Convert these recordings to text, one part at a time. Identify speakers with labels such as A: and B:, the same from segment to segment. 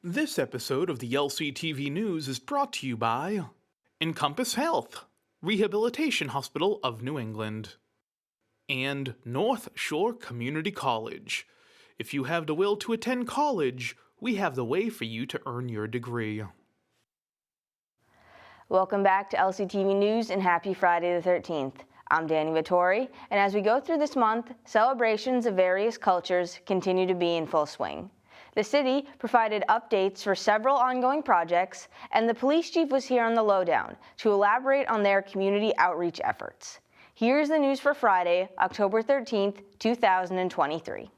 A: This episode of the LCTV News is brought to you by Encompass Health, Rehabilitation Hospital of New England, and North Shore Community College. If you have the will to attend college, we have the way for you to earn your degree.
B: Welcome back to LCTV News and happy Friday the 13th. I'm Dani Vittori, and as we go through this month, celebrations of various cultures continue to be in full swing. The city provided updates for several ongoing projects, and the police chief was here on the Lowdown to elaborate on their community outreach efforts. Here's the news for Friday, October 13th, 2023.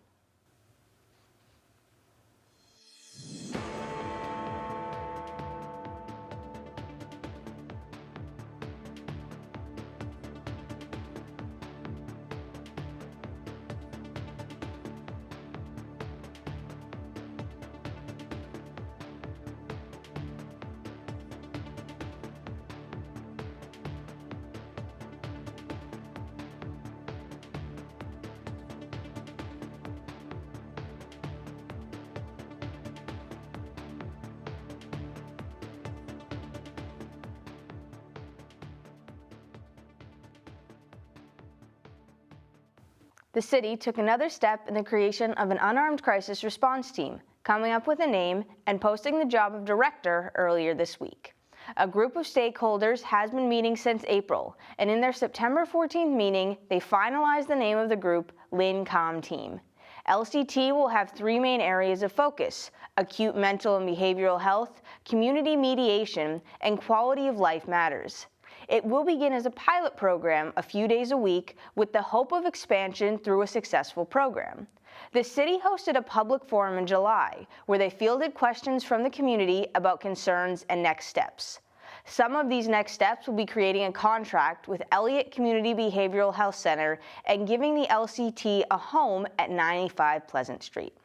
B: The city took another step in the creation of an Unarmed Crisis Response Team, coming up with a name and posting the job of director earlier this week. A group of stakeholders has been meeting since April, and in their September 14th meeting, they finalized the name of the group, Lynn Team. LCT will have three main areas of focus: acute mental and behavioral health, community mediation, and quality of life matters. It will begin as a pilot program a few days a week with the hope of expansion through a successful program. The city hosted a public forum in July where they fielded questions from the community about concerns and next steps. Some of these next steps will be creating a contract with Elliott Community Behavioral Health Center and giving the LCT a home at 95 Pleasant Street.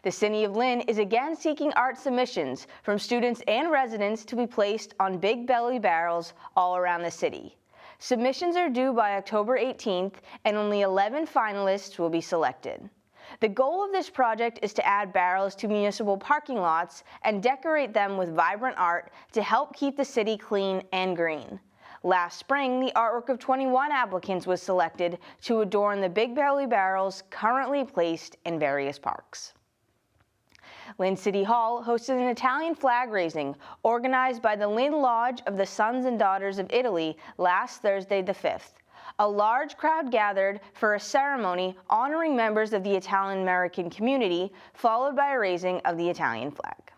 B: The City of Lynn is again seeking art submissions from students and residents to be placed on big belly barrels all around the city. Submissions are due by October 18th, and only 11 finalists will be selected. The goal of this project is to add barrels to municipal parking lots and decorate them with vibrant art to help keep the city clean and green. Last spring, the artwork of 21 applicants was selected to adorn the big belly barrels currently placed in various parks. Lynn City Hall hosted an Italian flag raising organized by the Lynn Lodge of the Sons and Daughters of Italy last Thursday the 5th. A large crowd gathered for a ceremony honoring members of the Italian-American community, followed by a raising of the Italian flag.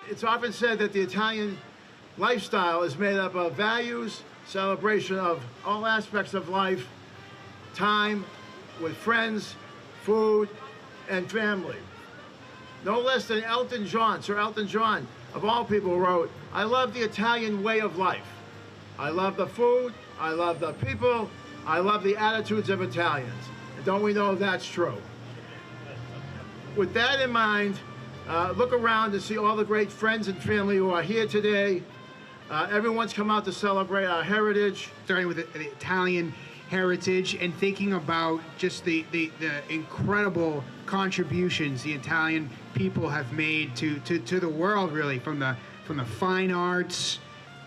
C: It's often said that the Italian lifestyle is made up of values, celebration of all aspects of life, time with friends, food, and family. No less than Sir Elton John, of all people, wrote, "I love the Italian way of life. I love the food, I love the people, I love the attitudes of Italians." And don't we know that's true? With that in mind, look around to see all the great friends and family who are here today. Everyone's come out to celebrate our heritage.
D: Starting with the Italian heritage and thinking about just the incredible contributions the Italian people have made to the world, really, from the fine arts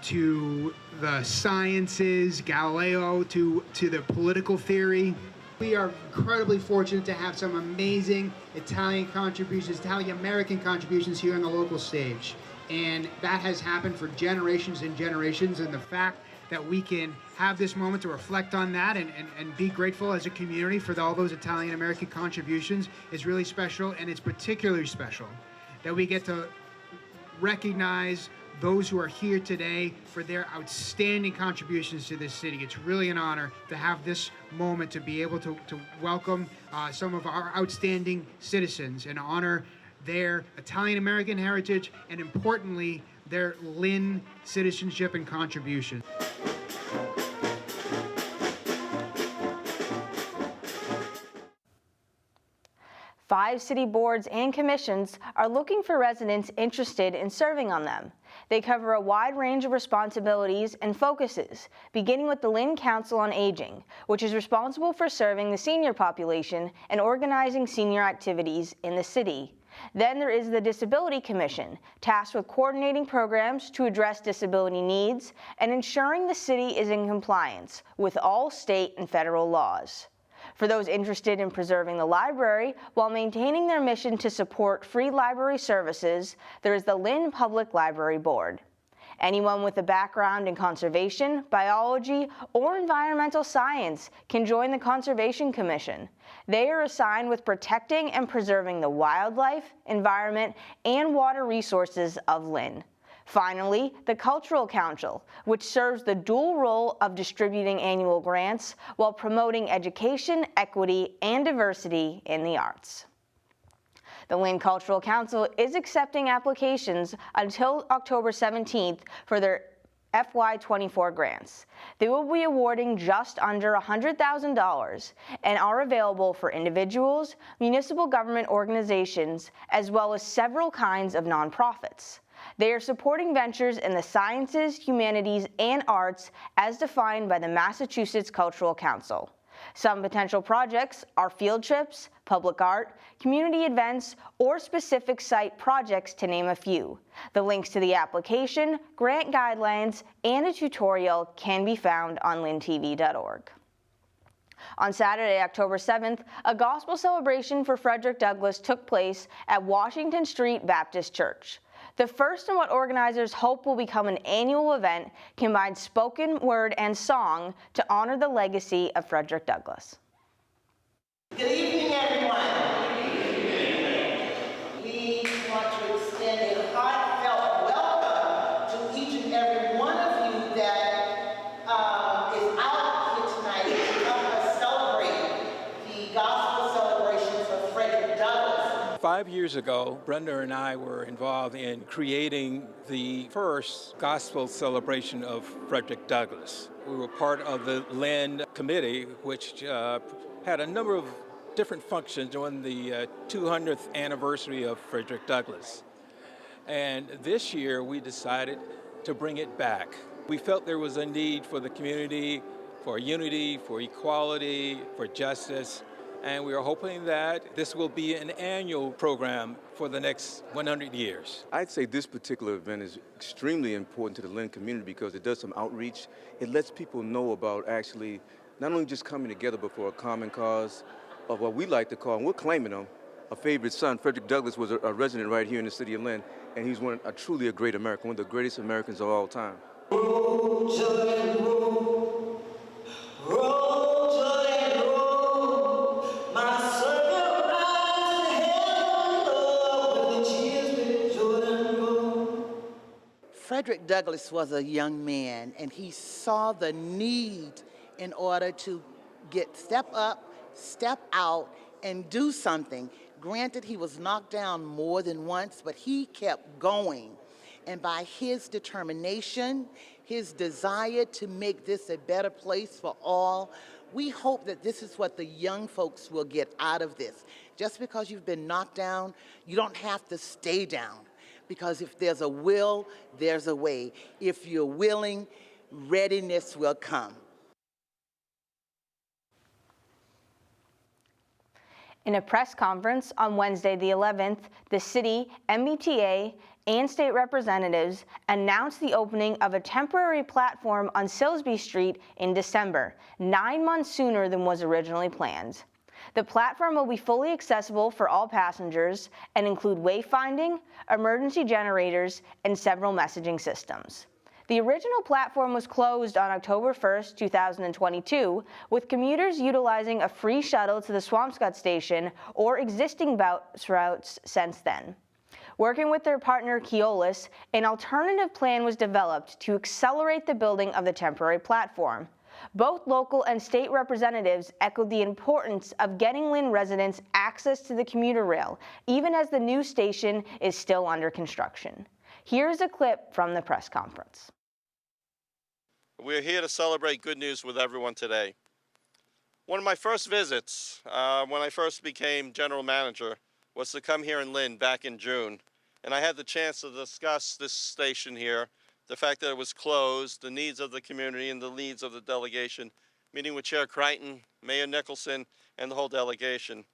D: to the sciences, Galileo, to the political theory. We are incredibly fortunate to have some amazing Italian contributions, Italian-American contributions here on the local stage. And that has happened for generations and generations, and the fact that we can have this moment to reflect on that and be grateful as a community for all those Italian-American contributions is really special, and it's particularly special that we get to recognize those who are here today for their outstanding contributions to this city. It's really an honor to have this moment to be able to welcome some of our outstanding citizens and honor their Italian-American heritage and, importantly, their Lynn citizenship and contribution.
B: Five city boards and commissions are looking for residents interested in serving on them. They cover a wide range of responsibilities and focuses, beginning with the Lynn Council on Aging, which is responsible for serving the senior population and organizing senior activities in the city. Then there is the Disability Commission, tasked with coordinating programs to address disability needs and ensuring the city is in compliance with all state and federal laws. For those interested in preserving the library while maintaining their mission to support free library services, there is the Lynn Public Library Board. Anyone with a background in conservation, biology, or environmental science can join the Conservation Commission. They are assigned with protecting and preserving the wildlife, environment, and water resources of Lynn. Finally, the Cultural Council, which serves the dual role of distributing annual grants while promoting education, equity, and diversity in the arts. The Lynn Cultural Council is accepting applications until October 17th for their FY24 grants. They will be awarding just under $100,000 and are available for individuals, municipal government organizations, as well as several kinds of nonprofits. They are supporting ventures in the sciences, humanities, and arts as defined by the Massachusetts Cultural Council. Some potential projects are field trips, public art, community events, or specific site projects, to name a few. The links to the application, grant guidelines, and a tutorial can be found on lyntv.org. On Saturday, October 7th, a gospel celebration for Frederick Douglass took place at Washington Street Baptist Church. The first in what organizers hope will become an annual event combines spoken word and song to honor the legacy of Frederick Douglass.
E: Good evening, everyone. We want to extend a heartfelt welcome to each and every one of you that is out here tonight to help us celebrate the gospel celebrations of Frederick Douglass.
F: 5 years ago, Brenda and I were involved in creating the first gospel celebration of Frederick Douglass. We were part of the Lynn Committee, which had a number of different functions during the 200th anniversary of Frederick Douglass. And this year we decided to bring it back. We felt there was a need for the community, for unity, for equality, for justice, and we are hoping that this will be an annual program for the next 100 years.
G: I'd say this particular event is extremely important to the Lynn community because it does some outreach. It lets people know about actually not only just coming together, but for a common cause of what we like to call, and we're claiming him, a favorite son. Frederick Douglass was a resident right here in the city of Lynn, and he's truly a great American, one of the greatest Americans of all time.
E: Roll, Jordan, roll. Roll, Jordan, roll. My circle rise to heaven, Lord, when the cheers with Jordan roll.
H: Frederick Douglass was a young man, and he saw the need in order to step up, step out, and do something. Granted, he was knocked down more than once, but he kept going. And by his determination, his desire to make this a better place for all, we hope that this is what the young folks will get out of this. Just because you've been knocked down, you don't have to stay down. Because if there's a will, there's a way. If you're willing, readiness will come.
B: In a press conference on Wednesday the 11th, the city, MBTA, and state representatives announced the opening of a temporary platform on Silsby Street in December, 9 months sooner than was originally planned. The platform will be fully accessible for all passengers and include wayfinding, emergency generators, and several messaging systems. The original platform was closed on October 1st, 2022, with commuters utilizing a free shuttle to the Swampscott station or existing bus routes since then. Working with their partner Keolis, an alternative plan was developed to accelerate the building of the temporary platform. Both local and state representatives echoed the importance of getting Lynn residents access to the commuter rail, even as the new station is still under construction. Here's a clip from the press conference.
I: We're here to celebrate good news with everyone today. One of my first visits when I first became general manager was to come here in Lynn back in June and I had the chance to discuss this station here, the fact that it was closed, the needs of the community and the needs of the delegation, meeting with Chair Crichton, Mayor Nicholson, and the whole delegation.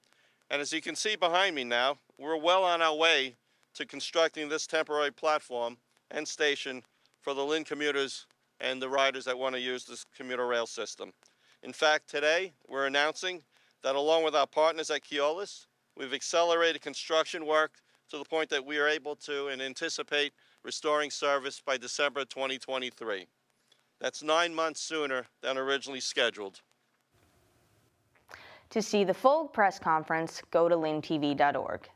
I: And as you can see behind me now, we're well on our way to constructing this temporary platform and station for the Lynn commuters and the riders that want to use this commuter rail system. In fact, today we're announcing that along with our partners at Keolis, we've accelerated construction work to the point that we are able to and anticipate restoring service by December 2023. That's 9 months sooner than originally scheduled.
B: To see the full press conference, go to lyntv.org.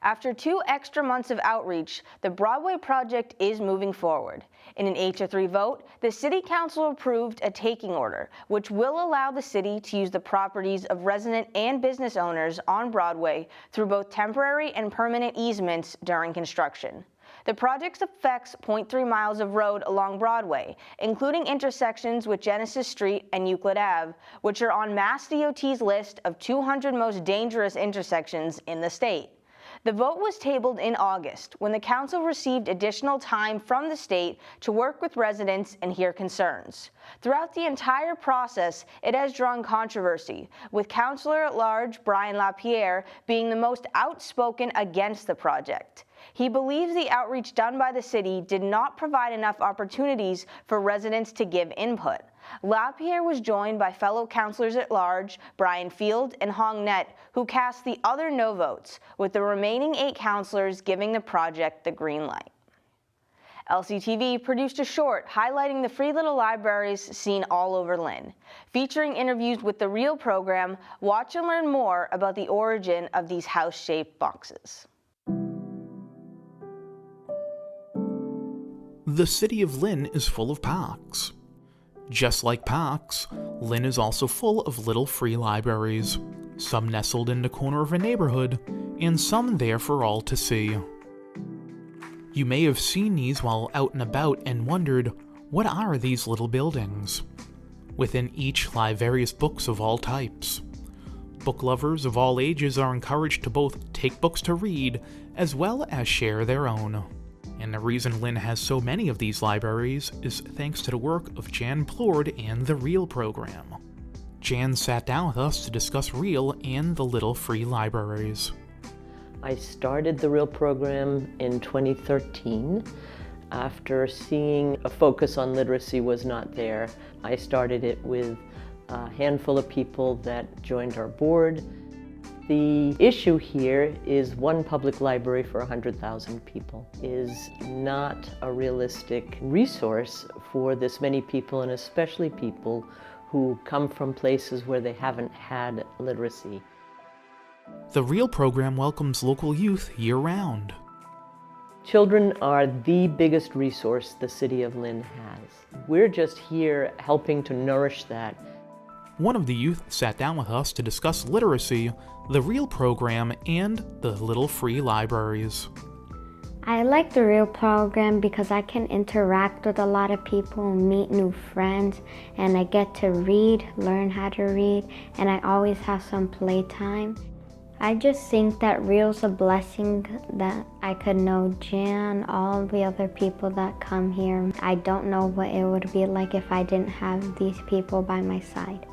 B: After 2 extra months of outreach, the Broadway project is moving forward. In an 8-3 vote, the City Council approved a taking order, which will allow the city to use the properties of resident and business owners on Broadway through both temporary and permanent easements during construction. The project affects 0.3 miles of road along Broadway, including intersections with Genesis Street and Euclid Ave, which are on Mass DOT's list of 200 most dangerous intersections in the state. The vote was tabled in August, when the council received additional time from the state to work with residents and hear concerns. Throughout the entire process, it has drawn controversy, with Councilor at Large Brian LaPierre being the most outspoken against the project. He believes the outreach done by the city did not provide enough opportunities for residents to give input. LaPierre was joined by fellow councilors at large, Brian Field and Hong Net, who cast the other no votes, with the remaining 8 councilors giving the project the green light. LCTV produced a short highlighting the free little libraries seen all over Lynn. Featuring interviews with the R.E.A.L program, watch and learn more about the origin of these house-shaped boxes.
A: The city of Lynn is full of parks. Just like parks, Lynn is also full of little free libraries, some nestled in the corner of a neighborhood, and some there for all to see. You may have seen these while out and about and wondered, what are these little buildings? Within each lie various books of all types. Book lovers of all ages are encouraged to both take books to read, as well as share their own. And the reason Lynn has so many of these libraries is thanks to the work of Jan The R.E.A.L and the R.E.A.L program. Jan sat down with us to discuss R.E.A.L and the little free libraries.
J: I started the R.E.A.L program in 2013. After seeing a focus on literacy was not there, I started it with a handful of people that joined our board. The issue here is one public library for 100,000 people is not a realistic resource for this many people, and especially people who come from places where they haven't had literacy.
A: The R.E.A.L program welcomes local youth year-round.
J: Children are the biggest resource the City of Lynn has. We're just here helping to nourish that.
A: One of the youth sat down with us to discuss literacy, the R.E.A.L program, and the little free libraries.
K: I like the R.E.A.L program because I can interact with a lot of people, meet new friends, and I get to read, learn how to read, and I always have some playtime. I just think that R.E.A.L's a blessing that I could know Jan, all the other people that come here. I don't know what it would be like if I didn't have these people by my side.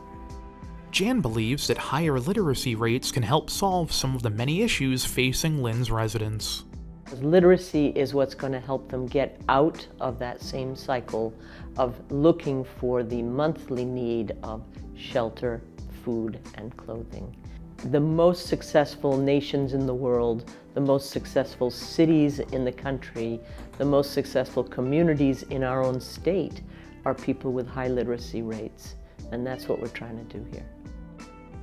A: Jan believes that higher literacy rates can help solve some of the many issues facing Lynn's residents.
J: Literacy is what's going to help them get out of that same cycle of looking for the monthly need of shelter, food, and clothing. The most successful nations in the world, the most successful cities in the country, the most successful communities in our own state are people with high literacy rates. And that's what we're trying to do here.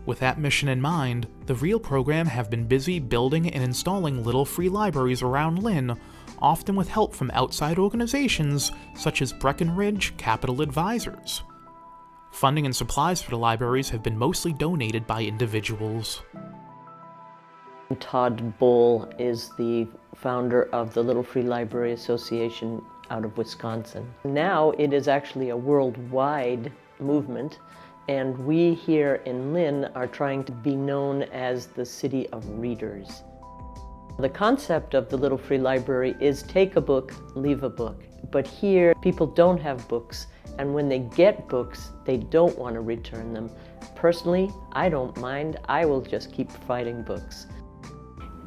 A: With that mission in mind, the R.E.A.L program have been busy building and installing little free libraries around Lynn, often with help from outside organizations such as Breckenridge Capital Advisors. Funding and supplies for the libraries have been mostly donated by individuals.
J: Todd Bohl is the founder of the Little Free Library Association out of Wisconsin. Now it is actually a worldwide movement, and we here in Lynn are trying to be known as the City of Readers. The concept of the Little Free Library is take a book, leave a book. But here, people don't have books, and when they get books, they don't want to return them. Personally, I don't mind. I will just keep providing books.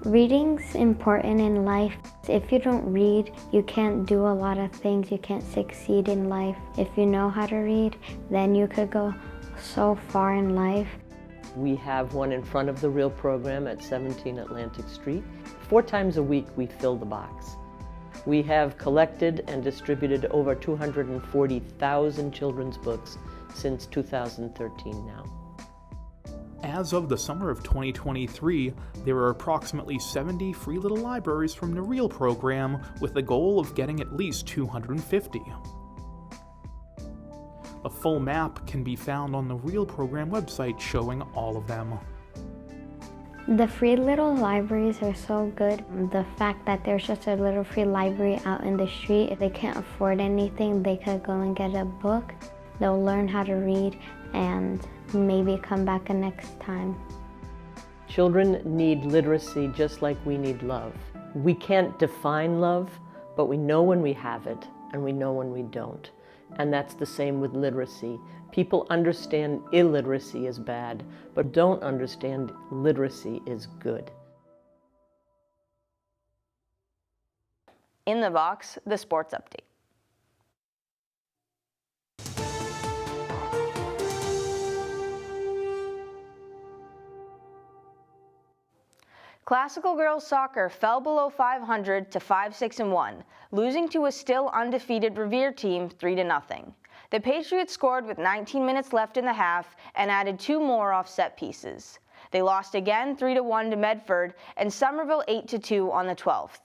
K: Reading's important in life. If you don't read, you can't do a lot of things. You can't succeed in life. If you know how to read, then you could go so far in life.
J: We have one in front of the R.E.A.L program at 17 Atlantic Street. 4 times a week we fill the box. We have collected and distributed over 240,000 children's books since 2013 now.
A: As of the summer of 2023, there are approximately 70 free little libraries from the R.E.A.L program with the goal of getting at least 250. A full map can be found on the R.E.A.L program website showing all of them.
K: The free little libraries are so good. The fact that there's just a little free library out in the street, if they can't afford anything, they could go and get a book. They'll learn how to read and maybe come back next time.
J: Children need literacy just like we need love. We can't define love, but we know when we have it and we know when we don't. And that's the same with literacy. People understand illiteracy is bad, but don't understand literacy is good.
B: In the box, the sports update. Classical girls soccer fell below 500 to 5-6-1, losing to a still undefeated Revere team 3-0. The Patriots scored with 19 minutes left in the half and added 2 more off set pieces. They lost again 3-1 to Medford and Somerville 8-2 on the 12th.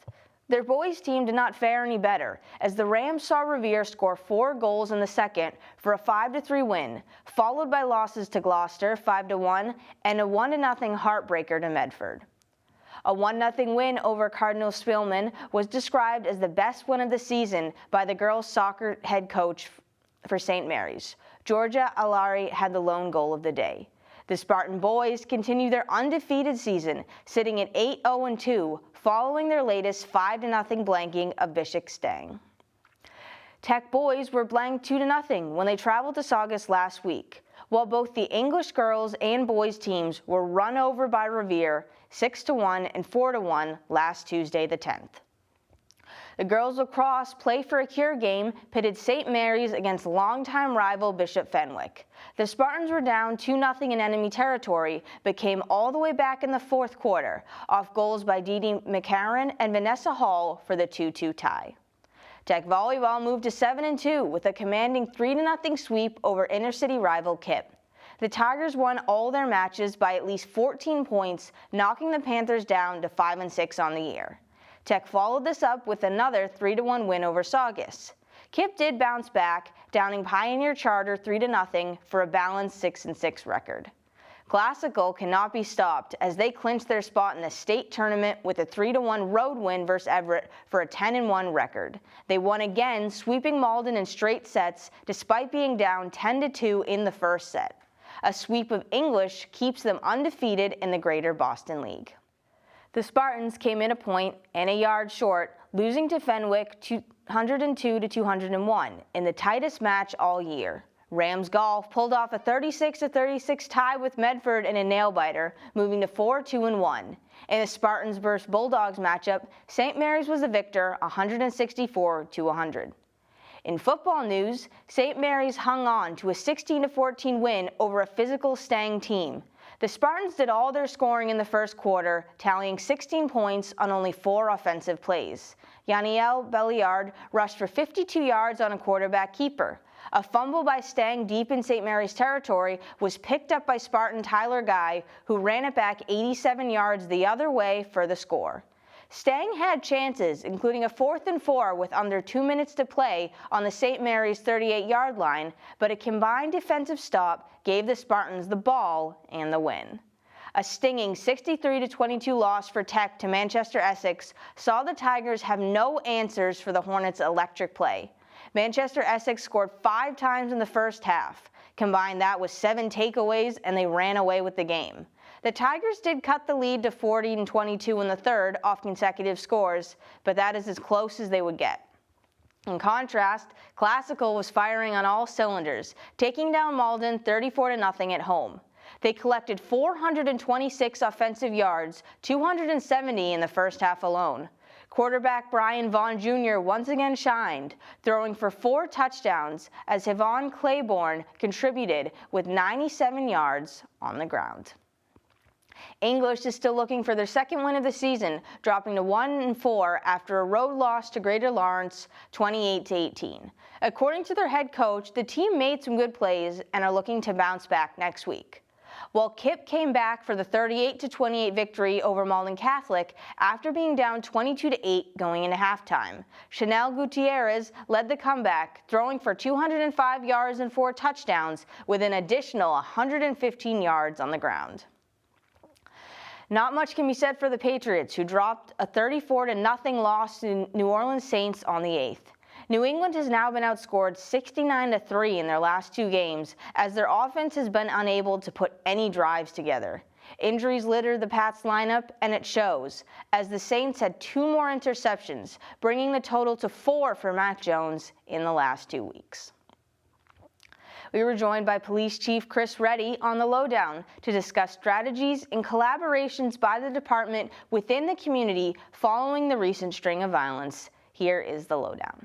B: Their boys team did not fare any better, as the Rams saw Revere score 4 goals in the second for a 5-3 win, followed by losses to Gloucester 5-1 and a 1-0 heartbreaker to Medford. A 1-0 win over Cardinal Spillman was described as the best win of the season by the girls' soccer head coach for St. Mary's. Georgia Alari had the lone goal of the day. The Spartan boys continue their undefeated season, sitting at 8-0-2, following their latest 5-0 blanking of Bishop Stang. Tech boys were blanked 2-0 when they traveled to Saugus last week, while both the English girls and boys teams were run over by Revere 6-1 and 4-1 last Tuesday the 10th. The girls' lacrosse play for a cure game pitted St. Mary's against longtime rival Bishop Fenwick. The Spartans were down 2-0 in enemy territory, but came all the way back in the fourth quarter, off goals by Dee Dee McCarron and Vanessa Hall for the 2-2 tie. Tech volleyball moved to 7-2 with a commanding 3-0 sweep over inner-city rival Kip. The Tigers won all their matches by at least 14 points, knocking the Panthers down to 5-6 on the year. Tech followed this up with another 3-1 win over Saugus. Kip did bounce back, downing Pioneer Charter 3-0 for a balanced 6-6 record. Classical cannot be stopped as they clinched their spot in the state tournament with a 3-1 road win versus Everett for a 10-1 record. They won again, sweeping Malden in straight sets despite being down 10-2 in the first set. A sweep of English keeps them undefeated in the Greater Boston League. The Spartans came in a point and a yard short, losing to Fenwick 202-201 in the tightest match all year. Rams Golf pulled off a 36-36 tie with Medford in a nail-biter, moving to 4-2-1. In the Spartans vs. Bulldogs matchup, St. Mary's was the victor 164-100. In football news, St. Mary's hung on to a 16-14 win over a physical Stang team. The Spartans did all their scoring in the first quarter, tallying 16 points on only 4 offensive plays. Jan The R.E.A.L rushed for 52 yards on a quarterback keeper. A fumble by Stang deep in St. Mary's territory was picked up by Spartan Tyler Guy, who ran it back 87 yards the other way for the score. Stang had chances, including a 4th and 4 with under 2 minutes to play on the St. Mary's 38-yard line, but a combined defensive stop gave the Spartans the ball and the win. A stinging 63-22 loss for Tech to Manchester Essex saw the Tigers have no answers for the Hornets' electric play. Manchester Essex scored 5 times in the first half. Combine that with 7 takeaways and they ran away with the game. The Tigers did cut the lead to 40-22 in the third off consecutive scores, but that is as close as they would get. In contrast, Classical was firing on all cylinders, taking down Malden 34-0 at home. They collected 426 offensive yards, 270 in the first half alone. Quarterback Brian Vaughn Jr. once again shined, throwing for 4 touchdowns as Yvonne Claiborne contributed with 97 yards on the ground. English is still looking for their second win of the season, dropping to 1-4 after a road loss to Greater Lawrence 28-18. According to their head coach, the team made some good plays and are looking to bounce back next week. While Kip came back for the 38-28 victory over Malden Catholic after being down 22-8 going into halftime, Chanel Gutierrez led the comeback, throwing for 205 yards and 4 touchdowns with an additional 115 yards on the ground. Not much can be said for the Patriots, who dropped a 34-0 loss to New Orleans Saints on the 8th. New England has now been outscored 69-3 in their last 2 games, as their offense has been unable to put any drives together. Injuries litter the Pats lineup, and it shows, as the Saints had 2 more interceptions, bringing the total to 4 for Mac Jones in the last 2 weeks. We were joined by Police Chief Chris Reddy on the Lowdown to discuss strategies and collaborations by the department within the community following the recent string of violence. Here is the Lowdown.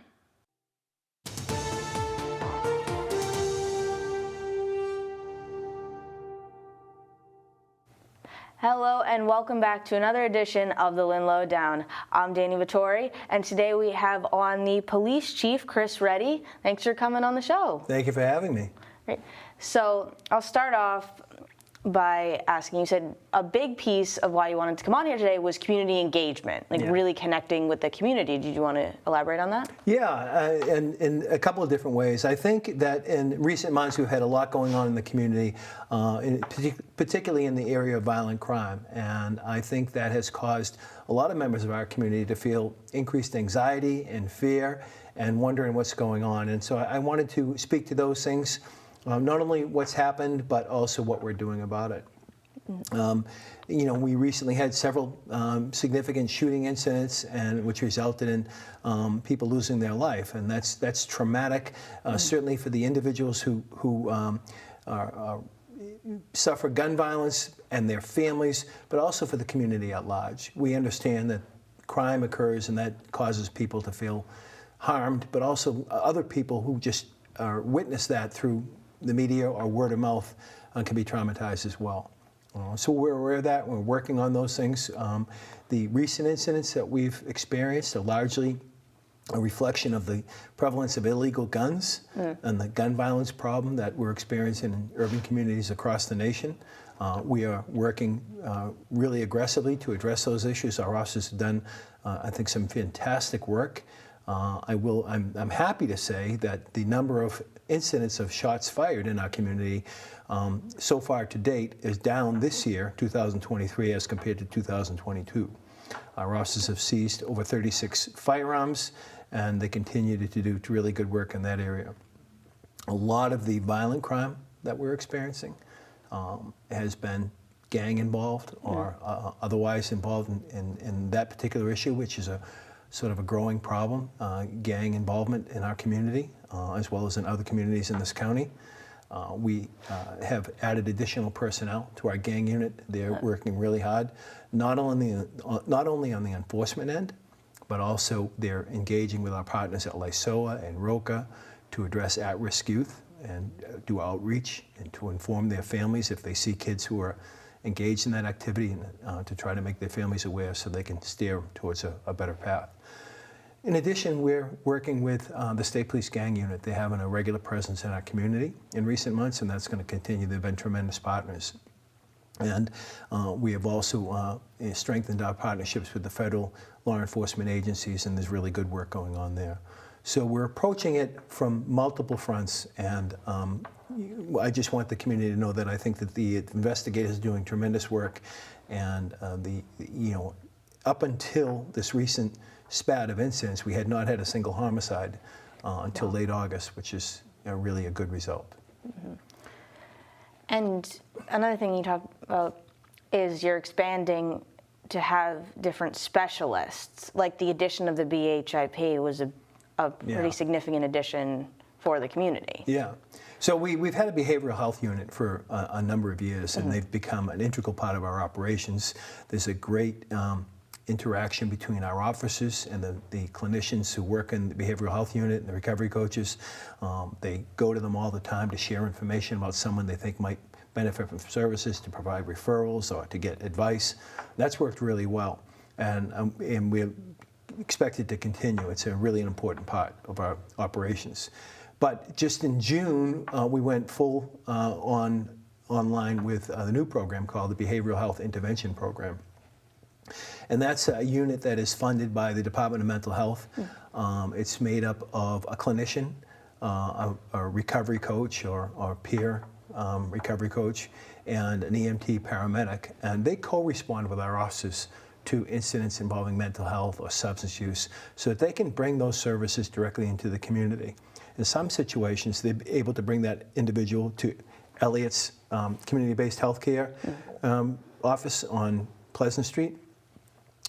B: Hello and welcome back to another edition of the Lynn Lowdown. I'm Dani Vittori, and today we have on the Police Chief, Chris Reddy. Thanks for coming on the show.
L: Thank you for having me.
B: Great. So I'll start off by asking, you said a big piece of why you wanted to come on here today was community engagement, really connecting with the community. Did you want to elaborate on that?
L: Yeah, and in a couple of different ways. I think that in recent months we've had a lot going on in the community, particularly in the area of violent crime. And I think that has caused a lot of members of our community to feel increased anxiety and fear and wondering what's going on. And so I wanted to speak to those things. Not only what's happened, but also what we're doing about it. We recently had several significant shooting incidents, and which resulted in people losing their life, and that's traumatic, certainly for the individuals who suffer gun violence and their families, but also for the community at large. We understand that crime occurs, and that causes people to feel harmed, but also other people who just witness that through the media or word of mouth can be traumatized as well. So we're aware of that. We're working on those things. The recent incidents that we've experienced are largely a reflection of the prevalence of illegal guns and the gun violence problem that we're experiencing in urban communities across the nation. We are working really aggressively to address those issues. Our officers have done, I think, some fantastic work. I'm happy to say that the number of incidents of shots fired in our community so far to date is down this year, 2023, as compared to 2022. Our officers have seized over 36 firearms, and they continue to do really good work in that area. A lot of the violent crime that we're experiencing has been gang involved or otherwise involved in that particular issue, which is a sort of a growing problem, gang involvement in our community, as well as in other communities in this county. We have added additional personnel to our gang unit. They're working really hard, not only on the enforcement end, but also they're engaging with our partners at LCTV and ROCA to address at-risk youth and do outreach and to inform their families if they see kids who are engaged in that activity, and to try to make their families aware so they can steer towards a better path. In addition, we're working with the State Police Gang Unit. They have a regular presence in our community in recent months, and that's going to continue. They've been tremendous partners. And we have also strengthened our partnerships with the federal law enforcement agencies, and there's really good work going on there. So we're approaching it from multiple fronts, and I just want the community to know that I think that the investigators are doing tremendous work, and up until this recent spat of incidents, we had not had a single homicide until late August, which is really a good result.
B: And another thing you talked about is you're expanding to have different specialists. Like the addition of the BHIP was a pretty significant addition for the community.
L: Yeah. So we've had a behavioral health unit for a number of years, and they've become an integral part of our operations. There's a great interaction between our officers and the clinicians who work in the behavioral health unit and the recovery coaches. They go to them all the time to share information about someone they think might benefit from services, to provide referrals or to get advice. That's worked really well, and we expect it to continue. It's a really important part of our operations. But just in June, we went full online with the new program called the Behavioral Health Intervention Program. And that's a unit that is funded by the Department of Mental Health. It's made up of a clinician, a recovery coach or peer recovery coach, and an EMT paramedic. And they co-respond with our officers to incidents involving mental health or substance use so that they can bring those services directly into the community. In some situations, they're able to bring that individual to Elliot's community-based healthcare office on Pleasant Street.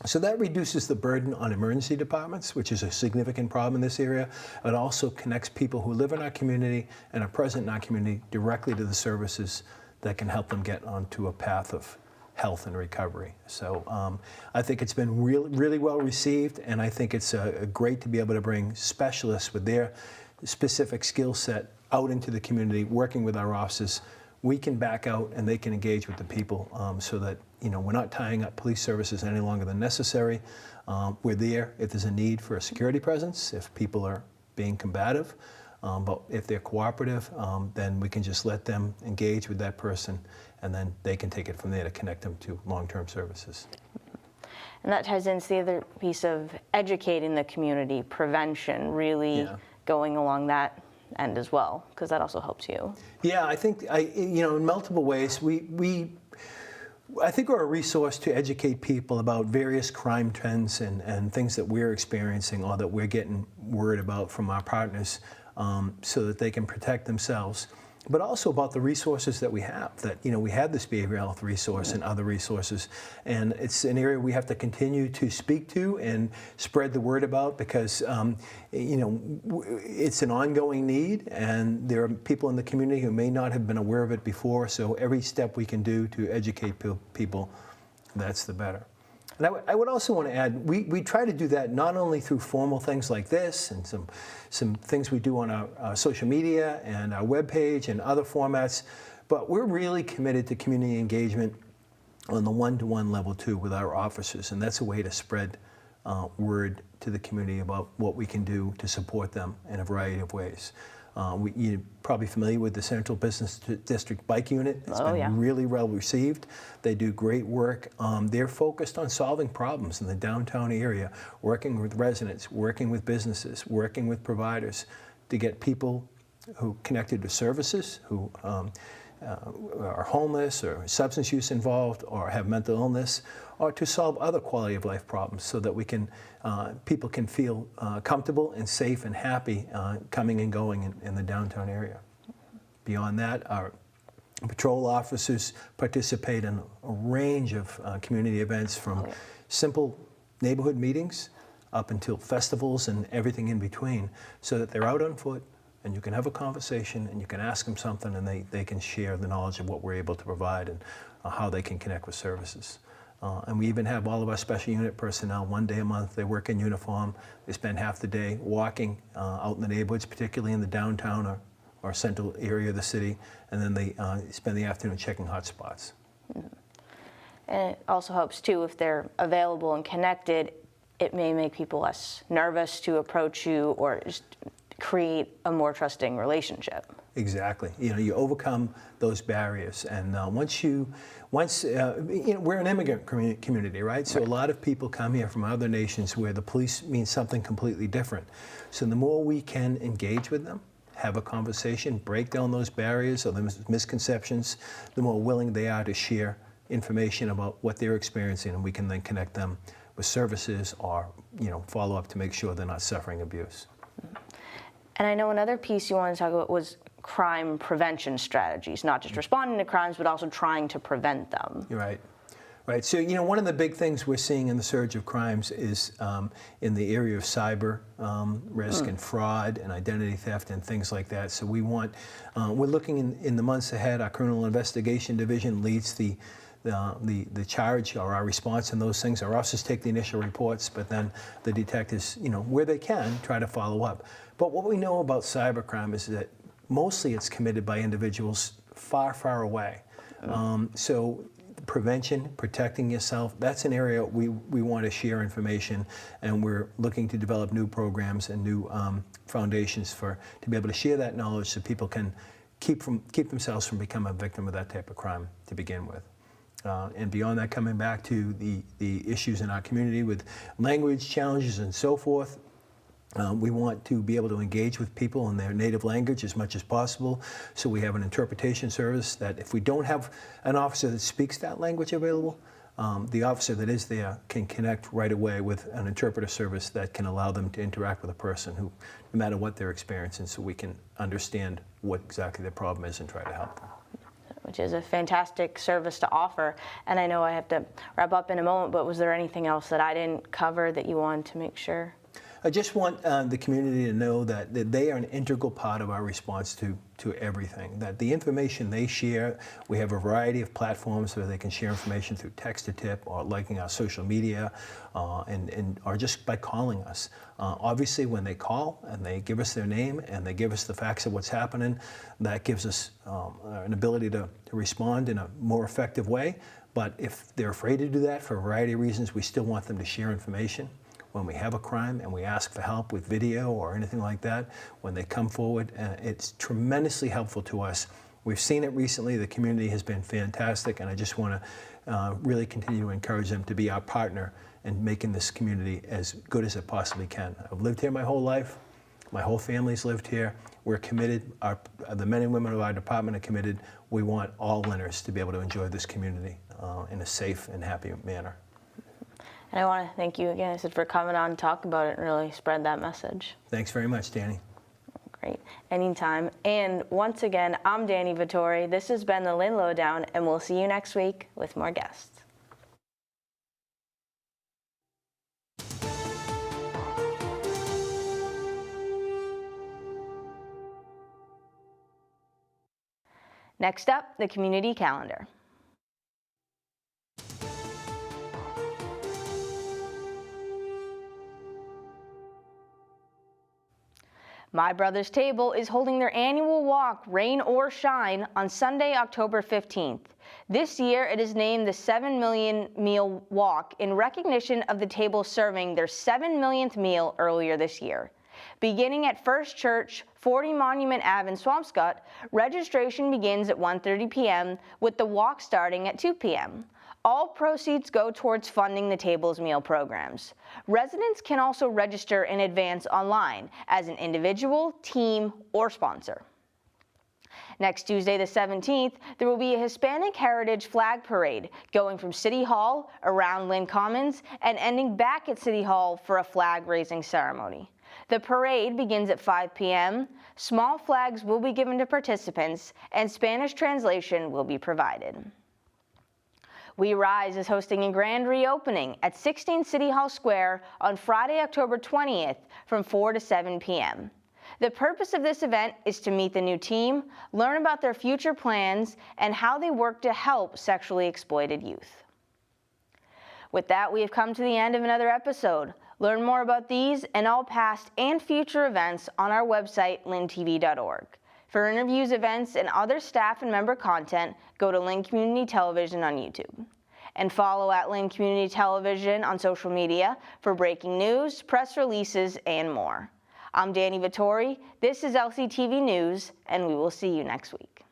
L: So that reduces the burden on emergency departments, which is a significant problem in this area. It also connects people who live in our community and are present in our community directly to the services that can help them get onto a path of health and recovery. So I think it's been really well received, and I think it's great to be able to bring specialists with their specific skill set out into the community, working with our officers. We can back out and they can engage with the people so that we're not tying up police services any longer than necessary. We're there if there's a need for a security presence, if people are being combative, but if they're cooperative, then we can just let them engage with that person, and then they can take it from there to connect them to long-term services.
B: And that ties into the other piece of educating the community, prevention, really going along that end as well, because that also helps you. Yeah,
L: I think in multiple ways I think we're a resource to educate people about various crime trends and things that we're experiencing or that we're getting word about from our partners, so that they can protect themselves, but also about the resources that we have. That we have this behavioral health resource and other resources, and it's an area we have to continue to speak to and spread the word about, because it's an ongoing need, and there are people in the community who may not have been aware of it before. So every step we can do to educate people, that's the better. And I would also want to add, we try to do that not only through formal things like this and some things we do on our social media and our webpage and other formats, but we're really committed to community engagement on the one-to-one level too with our officers, and that's a way to spread word to the community about what we can do to support them in a variety of ways. You're probably familiar with the Central Business District Bike Unit. It's been really well received. They do great work. They're focused on solving problems in the downtown area, working with residents, working with businesses, working with providers to get people who connected to services, who are homeless or substance use involved or have mental illness, or to solve other quality of life problems, so that we can people can feel comfortable and safe and happy coming and going in the downtown area. Beyond that, our patrol officers participate in a range of community events, from simple neighborhood meetings up until festivals and everything in between, so that they're out on foot and you can have a conversation and you can ask them something, and they can share the knowledge of what we're able to provide and how they can connect with services. And we even have all of our special unit personnel, one day a month. They work in uniform. They spend half the day walking out in the neighborhoods, particularly in the downtown or central area of the city, and then they spend the afternoon checking hot spots.
B: And it also helps too, if they're available and connected, it may make people less nervous to approach you or just create a more trusting relationship.
L: Exactly. You overcome those barriers, and we're an immigrant community, right? So a lot of people come here from other nations where the police means something completely different. So the more we can engage with them, have a conversation, break down those barriers or the misconceptions, the more willing they are to share information about what they're experiencing, and we can then connect them with services or follow up to make sure they're not suffering abuse.
B: And I know another piece you wanted to talk about was crime prevention strategies, not just responding to crimes, but also trying to prevent them.
L: You're right. Right. So, one of the big things we're seeing in the surge of crimes is in the area of cyber risk and fraud and identity theft and things like that. So we're looking in the months ahead. Our criminal investigation division leads the charge or our response in those things. Our officers take the initial reports, but then the detectives, where they can, try to follow up. But what we know about cybercrime is that mostly it's committed by individuals far, far away. So prevention, protecting yourself, that's an area we want to share information, and we're looking to develop new programs and new foundations to be able to share that knowledge so people can keep themselves from becoming a victim of that type of crime to begin with. And beyond that, coming back to the issues in our community with language challenges and so forth, we want to be able to engage with people in their native language as much as possible. So we have an interpretation service that if we don't have an officer that speaks that language available, the officer that is there can connect right away with an interpreter service that can allow them to interact with a person who, no matter what they're experiencing, so we can understand what exactly their problem is and try to help them.
B: Which is a fantastic service to offer. And I know I have to wrap up in a moment, but was there anything else that I didn't cover that you wanted to make sure?
L: I just want the community to know that they are an integral part of our response to everything. That the information they share, we have a variety of platforms where they can share information through text to tip or liking our social media, or just by calling us. Obviously, when they call and they give us their name and they give us the facts of what's happening, that gives us an ability to respond in a more effective way. But if they're afraid to do that for a variety of reasons, we still want them to share information. When we have a crime and we ask for help with video or anything like that, when they come forward, it's tremendously helpful to us. We've seen it recently. The community has been fantastic, and I just want to really continue to encourage them to be our partner in making this community as good as it possibly can. I've lived here my whole life. My whole family's lived here. We're committed. The men and women of our department are committed. We want all Lynners to be able to enjoy this community in a safe and happy manner.
B: And I want to thank you again, for coming on and talk about it and really spread that message.
L: Thanks very much, Dani.
B: Great. Anytime. And once again, I'm Dani Vittori. This has been the Lynn Lowdown, and we'll see you next week with more guests. Next up, the community calendar. My Brother's Table is holding their annual walk, Rain or Shine, on Sunday, October 15th. This year, it is named the 7 Million Meal Walk in recognition of the table serving their 7 millionth meal earlier this year. Beginning at First Church, 40 Monument Ave in Swampscott, registration begins at 1:30 p.m. with the walk starting at 2 p.m. All proceeds go towards funding the table's meal programs. Residents can also register in advance online as an individual, team, or sponsor. Next Tuesday, the 17th, there will be a Hispanic Heritage Flag Parade going from City Hall around Lynn Commons and ending back at City Hall for a flag-raising ceremony. The parade begins at 5 p.m. Small flags will be given to participants, and Spanish translation will be provided. We Rise is hosting a grand reopening at 16 City Hall Square on Friday, October 20th from 4 to 7 p.m. The purpose of this event is to meet the new team, learn about their future plans, and how they work to help sexually exploited youth. With that, we have come to the end of another episode. Learn more about these and all past and future events on our website, lyntv.org. For interviews, events, and other staff and member content, go to Lynn Community Television on YouTube. And follow at Lynn Community Television on social media for breaking news, press releases, and more. I'm Dani Vittori, this is LCTV News, and we will see you next week.